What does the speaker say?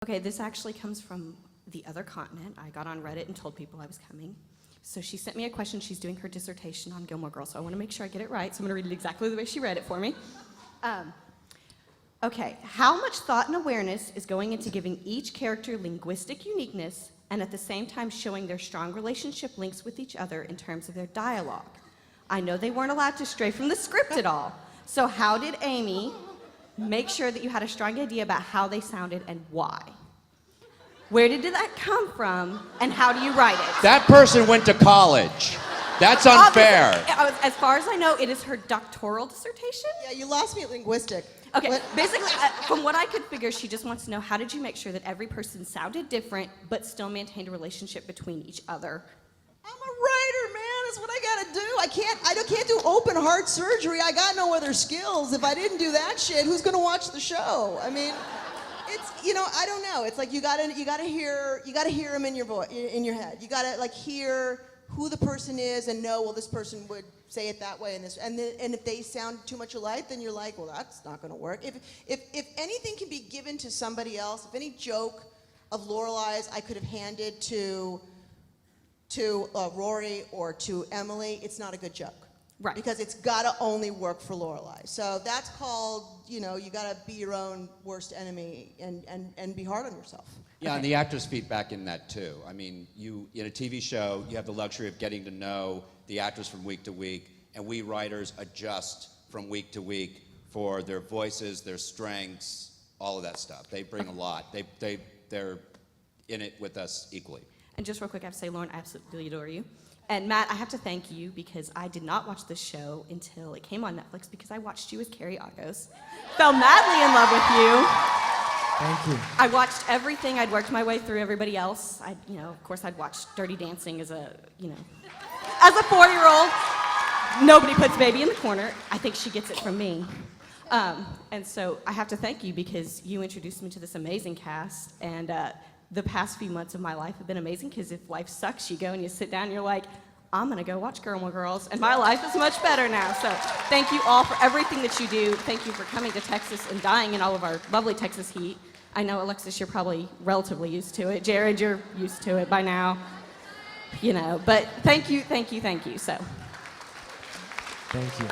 Okay, this actually comes from the other continent. I got on Reddit and told people I was coming. So she sent me a question. She's doing her dissertation on Gilmore Girls, so I want to make sure I get it right. So I'm going to read it exactly the way she read it for me. Okay, how much thought and awareness is going into giving each character linguistic uniqueness and at the same time showing their strong relationship links with each other in terms of their dialogue? I know they weren't allowed to stray from the script at all. So how did Amy make sure that you had a strong idea about how they sounded and why? Where did that come from, and how do you write it? That person went to college. That's unfair. As far as I know, it is her doctoral dissertation. Yeah, you lost me at linguistic. Okay, basically, from what I could figure, she just wants to know, how did you make sure that every person sounded different, but still maintained a relationship between each other? I'm a writer, man. That's what I gotta do. I can't do open heart surgery. I got no other skills. If I didn't do that shit, who's gonna watch the show? I mean, it's, I don't know. It's like you gotta hear them in your voice, in your head. You gotta like hear who the person is and know, well, this person would say it that way and this, and if they sound too much alike, then you're like, well, that's not gonna work. If anything can be given to somebody else, if any joke of Lorelai's I could have handed to Rory or to Emily, it's not a good joke. Right. Because it's gotta only work for Lorelai. So that's called, you gotta be your own worst enemy and be hard on yourself. Yeah, and the actors feedback in that too. I mean, in a TV show, you have the luxury of getting to know the actors from week to week, and we writers adjust from week to week for their voices, their strengths, all of that stuff. They bring a lot. They're in it with us equally. And just real quick, I have to say, Lauren, I absolutely adore you. And Matt, I have to thank you because I did not watch this show until it came on Netflix because I watched you with Carrie Agos. Fell madly in love with you. Thank you. I watched everything. I'd worked my way through everybody else. Of course, I'd watched Dirty Dancing as a 4-year-old. Nobody puts baby in the corner. I think she gets it from me. And so I have to thank you because you introduced me to this amazing cast. And the past few months of my life have been amazing because if life sucks, you go and you sit down and you're like, I'm gonna go watch Gilmore Girls, and my life is much better now. So thank you all for everything that you do. Thank you for coming to Texas and dying in all of our lovely Texas heat. I know, Alexis, you're probably relatively used to it. Jared, you're used to it by now. But thank you, so. Thank you.